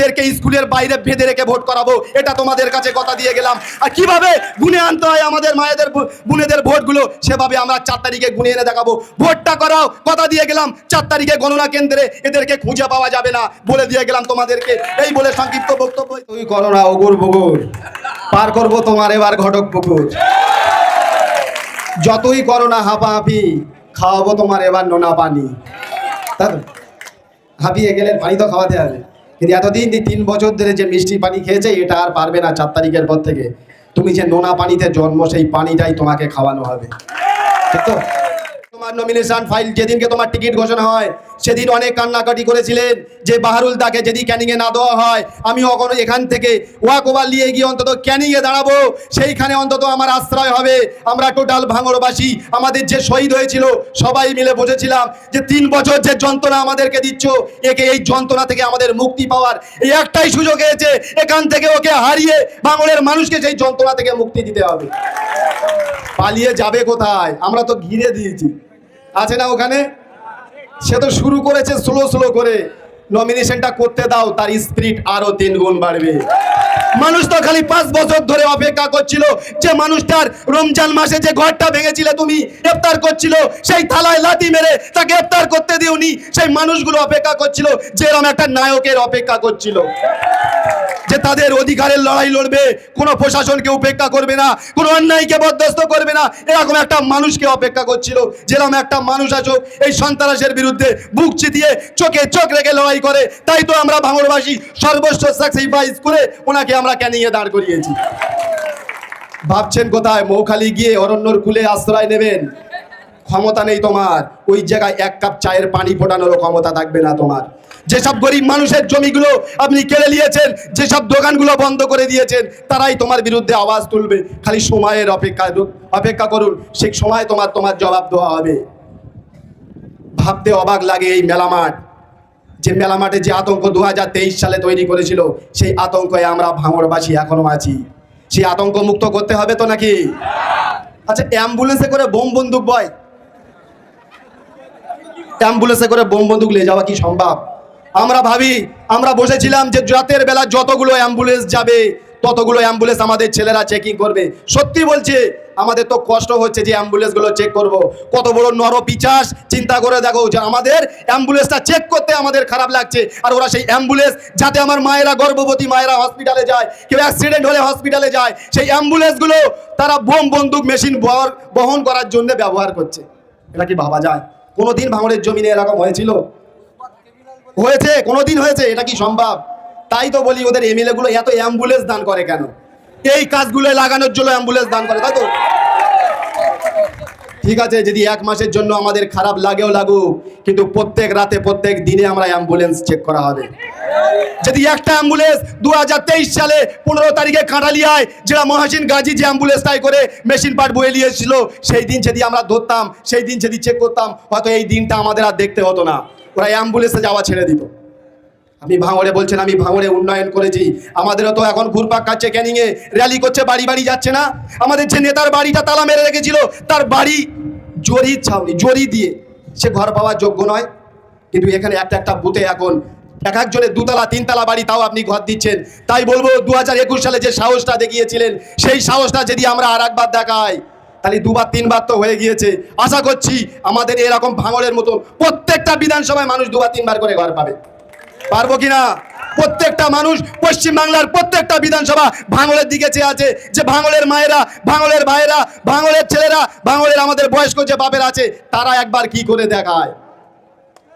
মেয়েদেরকে স্কুলের বাইরে বেঁধে রেখে ভোট করাবো, এটা তোমাদের কাছে কথা দিয়ে গেলাম। আর কিভাবে গুনে আনতে হয় আমাদের মায়েদের বোনেদের ভোটগুলো, সেভাবে আমরা 4 তারিখে গুনে এনে দেখাবো। ভোটটা করাও, কথা দিয়ে গেলাম 4 তারিখে গণনা কেন্দ্রে এদেরকে খুঁজে পাওয়া যাবে না, বলে দিয়ে গেলাম তোমাদেরকে। এই বলে সংক্ষিপ্ত বক্তব্য। তুই করো না ওগুর বুগুর, পার করবো তোমার এবার ঘটক পুকুর। যতই করো না হাঁপাহাঁপি, খাওয়াবো তোমার এবার নোনা পানি। তাই তো? হাঁপিয়ে গেলে পানি তো খাওয়াতে হবে, কিন্তু এতদিন 3 বছর ধরে যে মিষ্টি পানি খেয়েছে এটা আর পারবে না। 4 তারিখের পর থেকে তুমি যে নোনা পানিতে জন্ম, সেই পানিটাই তোমাকে খাওয়ানো হবে, ঠিক তো? তোমার নমিনেশন ফাইল যেদিনকে তোমার টিকিট ঘোষণা হয় সেদিন অনেক কান্নাকাটি করেছিলেন যে বাহারুল দাকে যদি ক্যানিংয়ে না দেওয়া হয়, আমি কখনো এখান থেকে ওয়াকওভার নিয়ে গিয়ে অন্তত ক্যানিংয়ে দাঁড়াবো, সেইখানে অন্তত আমার আশ্রয় হবে। আমরা টোটাল ভাঙড়বাসী আমাদের যে শহীদ হয়েছিল সবাই মিলে বসেছিলাম যে 3 বছর যে যন্ত্রণা আমাদেরকে দিচ্ছ, একে এই যন্ত্রণা থেকে আমাদের মুক্তি পাওয়ার এই একটাই সুযোগ হয়েছে, এখান থেকে ওকে হারিয়ে ভাঙড়ের মানুষকে সেই যন্ত্রণা থেকে মুক্তি দিতে হবে। পালিয়ে যাবে কোথায়? আমরা তো ঘিরে দিয়েছি, আছে না ওখানে? সে তো শুরু করেছে স্লো করে। নমিনেশনটা করতে দাও, তার স্পিরিট আরো 3 গুণ বাড়বে। মানুষ তো খালি 5 বছর ধরে অপেক্ষা করছিল যে মানুষটার রমজান মাসে যে ঘরটা ভেঙেছিলে তুমি, ইফতার করছিল, সেই থালায় লাথি মেরে তাকে ইফতার করতে দিওনি, সেই মানুষগুলো অপেক্ষা করছিল যে এরকম একটা নায়কের অপেক্ষা করছিল যে তাদের অধিকারের লড়াই লড়বে, কোনো প্রশাসনকে উপেক্ষা করবে না, কোনো অন্যায়কে বরদাস্ত করবে না, এরকম একটা মানুষকে অপেক্ষা করছিল। যেরকম একটা মানুষ আসুক এই সন্ত্রাসের বিরুদ্ধে বুক চিতিয়ে চোখে চোখ রেখে লড়াই করে, তাই তো আমরা ভাঙড়বাসী সর্বস্ব স্যাক্রিফাইস করে ওনাকে আমরা ক্যানিংয়ে দাঁড় করিয়েছি। ভাবছেন কোথায়? মৌখালি গিয়ে অরণ্যর কূলে আশ্রয় নেবেন? ক্ষমতা নেই তোমার। ওই জায়গায় 1 কাপ চায়ের পানি ফোটানোরও ক্ষমতা থাকবে না তোমার। যেসব গরিব মানুষের জমিগুলো আপনি কেড়ে নিয়েছেন, যেসব দোকানগুলো বন্ধ করে দিয়েছেন, তারাই তোমার বিরুদ্ধে আওয়াজ তুলবে। খালি সময়ের অপেক্ষা করুন, সেই সময় তোমার জবাব দেওয়া হবে। ভাবতে অবাক লাগে এই মেলামাঠ, যে মেলামাঠে যে আতঙ্ক 2023 সালে তৈরি করেছিল, সেই আতঙ্কে আমরা ভাঙড়বাসী এখনো আছি। সেই আতঙ্ক মুক্ত করতে হবে তো নাকি? আচ্ছা, অ্যাম্বুলেন্সে করে বোম বন্দুক বয়, অ্যাম্বুলেন্সে করে বোম বন্দুক নিয়ে যাওয়া কি সম্ভব? আমরা ভাবি, আমরা বসেছিলাম যে রাতের বেলা যতগুলো অ্যাম্বুলেন্স যাবে ততগুলো অ্যাম্বুলেন্স আমাদের ছেলেরা চেকিং করবে। সত্যি বলছে, আমাদের তো কষ্ট হচ্ছে যে অ্যাম্বুলেন্সগুলো চেক করব। কত বড় নরপিচাস, চিন্তা করে দেখো যে আমাদের অ্যাম্বুলেন্সটা চেক করতে আমাদের খারাপ লাগছে, আর ওরা সেই অ্যাম্বুলেন্স যাতে আমার মায়েরা, গর্ভবতী মায়েরা হসপিটালে যায়, কেউ অ্যাক্সিডেন্ট হলে হসপিটালে যায়, সেই অ্যাম্বুলেন্সগুলো তারা বোম বন্দুক মেশিন বহন করার জন্য ব্যবহার করছে। এটা কি ভাবা যায়? কোনোদিন ভাঙড়ের জমিনে এরকম হয়েছিল? হয়েছে? কোনোদিন হয়েছে? এটা কি সম্ভব? তাই তো বলি, ওদের এমএলএ গুলো এত অ্যাম্বুলেন্স দান করে কেন? এই কাজগুলো লাগানোর জন্য অ্যাম্বুলেন্স দান করে, তাই তো? ঠিক আছে, যদি 1 মাসের জন্য আমাদের খারাপ লাগেও লাগুক, কিন্তু প্রত্যেক রাতে প্রত্যেক দিনে আমরা অ্যাম্বুলেন্স চেক করা হবে। যদি একটা অ্যাম্বুলেন্স 2023 সালে 15 তারিখে কাঁঠালিয়ায় যেটা মহাসিন গাজী যে অ্যাম্বুলেন্সটাই করে মেশিন পার্ট বয়ে নিয়েছিল, সেই দিন যদি আমরা ধরতাম, সেই দিন যদি চেক করতাম, হয়তো এই দিনটা আমাদের আর দেখতে হতো না, ওরা অ্যাম্বুলেন্সে যাওয়া ছেড়ে দিত। আপনি ভাঙড়ে বলছেন আমি ভাঙড়ে উন্নয়ন করেছি, আমাদেরও তো এখন ঘুরপাক খাচ্ছে, ক্যানিংয়ে র্যালি করছে, বাড়ি বাড়ি যাচ্ছে না? আমাদের যে নেতার বাড়িটা তালা মেরে রেখেছিল, তার বাড়ি জরির ছাউনি, জরি দিয়ে, সে ঘর পাওয়ার যোগ্য নয়। কিন্তু এখানে একটা বুথে এখন এক একজনের 2 তলা 3 তলা বাড়ি, তাও আপনি ঘর দিচ্ছেন। তাই বলবো 2021 সালে যে সাহসটা দেখিয়েছিলেন, সেই সাহসটা যদি আমরা আর একবার দেখাই, তাহলে 2বার 3বার তো হয়ে গিয়েছে। আশা করছি আমাদের এরকম ভাঙড়ের মতো প্রত্যেকটা বিধানসভায় মানুষ 2বার 3বার করে ঘর পাবে। পারবো কিনা? প্রত্যেকটা মানুষ পশ্চিমবাংলার প্রত্যেকটা বিধানসভা ভাঙড়ের দিকে চেয়ে আছে, যে ভাঙড়ের মায়েরা, ভাঙড়ের ভাইয়েরা, ভাঙড়ের ছেলেরা, ভাঙড়ের আমাদের বয়স্ক যে বাপের আছে, তারা একবার কি করে দেখায়।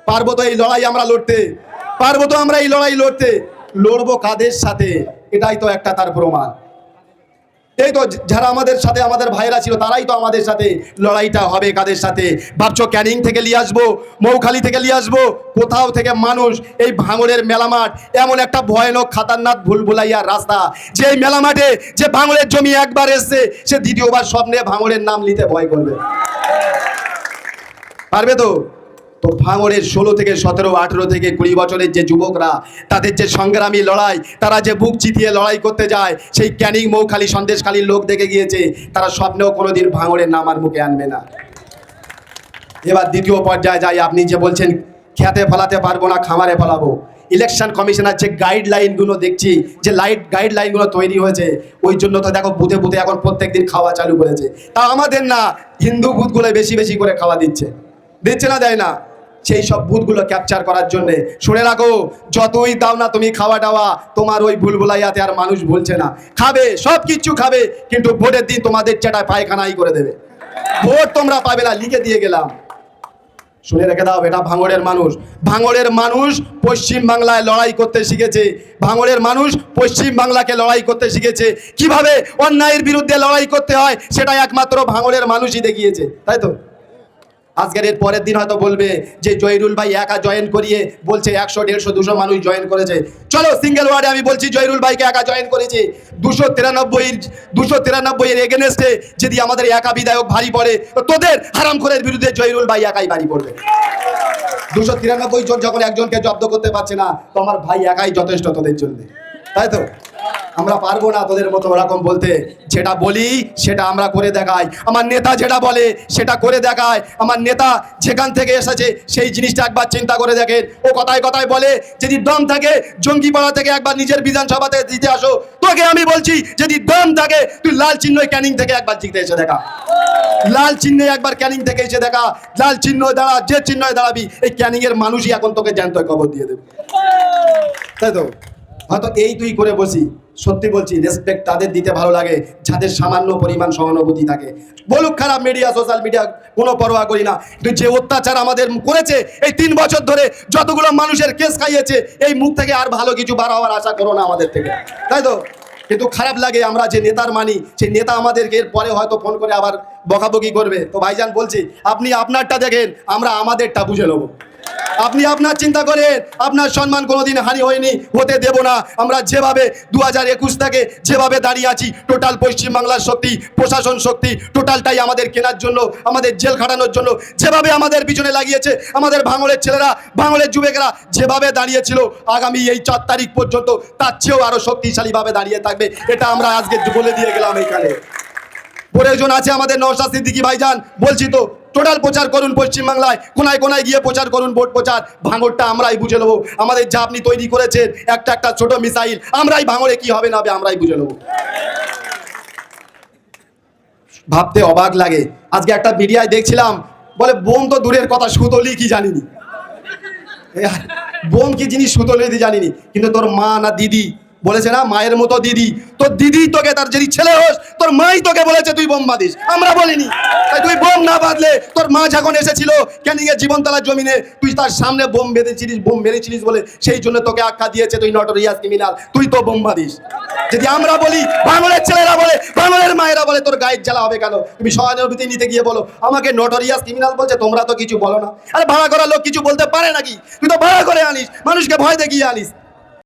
পারবো তো এই লড়াই আমরা লড়তে? পারবো তো আমরা এই লড়াই লড়তে? লড়বো কাদের সাথে? এটাই তো একটা তার প্রমাণ। এই তো যারা আমাদের সাথে, আমাদের ভাইরা ছিল, তারাই তো আমাদের সাথে। লড়াইটা হবে কাদের সাথে? ভাবছো ক্যানিং থেকে নিয়ে আসবো, মৌখালি থেকে নিয়ে আসবো, কোথাও থেকে মানুষ? এই ভাঙড়ের মেলামাঠ এমন একটা ভয়ানক খাতারনাক ভুলভুলাইয়ার রাস্তা, যে এই মেলামাঠে যে ভাঙড়ের জমি একবার এসছে, সে দ্বিতীয়বার স্বপ্নে ভাঙড়ের নাম নিতে ভয় করবে। পারবে তো? তো ভাঙড়ের 16 থেকে 17, 18 থেকে 20 বছরের যে যুবকরা, তাদের যে সংগ্রামী লড়াই, তারা যে বুক চিতিয়ে লড়াই করতে যায়, সেই ক্যানিং, মৌখালি, সন্দেশখালীর লোক দেখে গিয়েছে, তারা স্বপ্নেও কোনোদিন ভাঙড়ের নাম আর মুখে আনবে না। এবার দ্বিতীয় পর্যায়ে যাই। আপনি যে বলছেন খেতে ফলাতে পারবো না, খামারে ফলাবো, ইলেকশন কমিশনার যে গাইডলাইনগুলো দেখছি, যে গাইডলাইনগুলো তৈরি হয়েছে, ওই জন্য তো দেখো বুথে বুথে এখন প্রত্যেকদিন খাওয়া চালু করেছে। তা আমাদের না, হিন্দু বুথগুলো বেশি বেশি করে খাওয়া দিচ্ছে না, দেয় না? সেই সব বুথগুলো ক্যাপচার করার জন্যে শুনে রাখো, যতই দাও না তুমি খাওয়া দাওয়া, তোমার ওই ভুলভুলাইয়াতে আর মানুষ ভুলছে না। খাবে, সব কিছু খাবে, কিন্তু ভোটের দিন তোমাদের চেটায় পায়খানাই করে দেবে। ভোট তোমরা পাবে না, লিখে দিয়ে গেলাম। শুনে রেখে দাও, এটা ভাঙড়ের মানুষ। ভাঙড়ের মানুষ পশ্চিম বাংলায় লড়াই করতে শিখেছে। ভাঙড়ের মানুষ পশ্চিম বাংলাকে লড়াই করতে শিখেছে। কিভাবে অন্যায়ের বিরুদ্ধে লড়াই করতে হয় সেটা একমাত্র ভাঙড়ের মানুষই দেখিয়েছে, তাই তো? আজকের এর পরের দিন হয়তো বলবে যে জয়রুল ভাই একা জয়েন করিয়ে বলছে 100, 150, 200 মানুষ জয়েন করেছে। চলো সিঙ্গেল ওয়ার্ডে আমি বলছি জয়রুল ভাইকে একা জয়েন করেছে। 293 এর এগেনস্টে যদি আমাদের একা বিধায়ক ভারী পড়ে, তোদের হারামখোরের বিরুদ্ধে জয়রুল ভাই একাই ভারী পড়বে। 293 জন যখন একজনকে জব্দ করতে পারছে না, তো আমার ভাই একাই যথেষ্ট তোদের জন্য, তাই তো? আমরা পারবো না তোদের মতো ওরকম বলতে। যেটা বলি সেটা আমরা করে দেখাই। আমার নেতা যেটা বলে সেটা করে দেখায়। আমার নেতা যেখান থেকে এসেছে সেই জিনিসটা একবার চিন্তা করে দেখেন। ও কথায় কথায় বলে যদি দম থাকে জঙ্গিপাড়া থেকে একবার নিজের বিধানসভাতে দিতে আসো। তোকে আমি বলছি যদি দম থাকে তুই লাল চিহ্ন ক্যানিং থেকে একবার জিততে এসে দেখা। লাল চিহ্নে একবার ক্যানিং থেকে এসে দেখা। লাল চিহ্ন দাঁড়া, যে চিহ্নয় দাঁড়াবি এই ক্যানিং এর মানুষই এখন তোকে জ্যান্ত খবর দিয়ে দেবে, তাই তো? হয়তো এই তুই করে বসি। সত্যি বলছি, রেসপেক্ট তাদের দিতে ভালো লাগে যাদের সামান্য পরিমাণ সহানুভূতি থাকে। বলুক খারাপ মিডিয়া, সোশ্যাল মিডিয়া, কোনো পরোয়া করি না। কিন্তু যে অত্যাচার আমাদের করেছে এই 3 বছর ধরে, যতগুলো মানুষের কেস খাইয়েছে, এই মুখ থেকে আর ভালো কিছু বার হওয়ার আশা করো না আমাদের থেকে, তাই তো? কিন্তু খারাপ লাগে, আমরা যে নেতার মানি সেই নেতা আমাদেরকে এর পরে হয়তো ফোন করে আবার বকাবকি করবে। তো ভাইজান বলছি, আপনি আপনারটা দেখেন, আমরা আমাদেরটা বুঝে নেবো। আপনি আপনার চিন্তা করেন, আপনার সম্মান কোনোদিন হানি হয়নি, হতে দেব না। আমরা যেভাবে 2021 থেকে যেভাবে দাঁড়িয়ে আছি, টোটাল পশ্চিমবাংলার শক্তি, প্রশাসন শক্তি টোটালটাই আমাদের কেনার জন্য, আমাদের জেল খাটানোর জন্য যেভাবে আমাদের পিছনে লাগিয়েছে, আমাদের ভাঙড়ের ছেলেরা, ভাঙড়ের যুবকেরা যেভাবে দাঁড়িয়েছিল, আগামী এই 4 তারিখ পর্যন্ত তার চেয়েও আরো শক্তিশালীভাবে দাঁড়িয়ে থাকবে। এটা আমরা আজকে বলে দিয়ে গেলাম। এইখানে প্রয়োজন আছে আমাদের নওশাদ সিদ্দিকী ভাইজান, বলছি তো, টোটাল প্রচার করুন পশ্চিমবাংলায়, কোনায় কোনায় গিয়ে প্রচার করুন, ভোট প্রচার। ভাঙড়টা আমরাই বুঝে নেবো। আমাদের যা আপনি তৈরি করেছেন একটা একটা ছোট মিসাইল, আমরাই ভাঙড়ে কি হবে না হবে আমরাই বুঝে নেবো। ভাবতে অবাক লাগে, আজকে একটা মিডিয়ায় দেখছিলাম, বলে বোম তো দূরের কথা, সুতলি কি জানিনি। বোম কি জিনিস সুতলি জানিনি, কিন্তু তোর মা না দিদি বলেছে না, মায়ের মতো দিদি, তোর দিদি তোকে, তার যদি ছেলে হোস তোর মাই তোকে বলেছে তুই বোম বাঁধিস, আমরা বলিনি। তাই তুই বোম না বাঁধলে, তোর মা যখন এসেছিল ক্যানিং এর জীবনতলার জমিনে, তুই তার সামনে বোম বেঁধেছিলিস, বোম মেরেছিলিস বলে সেই জন্য তোকে আখ্যা দিয়েছে তুই নটোরিয়াস ক্রিমিনাল, তুই তো বোম বাঁধিস। যদি আমরা বলি, ভাঙড়ের ছেলেরা বলে, ভাঙড়ের মায়েরা বলে, তোর গায়ের জ্বালা হবে কেন? তুমি সহানুভূতি নিতে গিয়ে বলো আমাকে নটোরিয়াস ক্রিমিনাল বলছে, তোমরা তো কিছু বলো না। আরে ভাড়া করা লোক কিছু বলতে পারে নাকি? তুই তো ভাড়া করে আনিস, মানুষকে ভয় দেখিয়ে আনিস।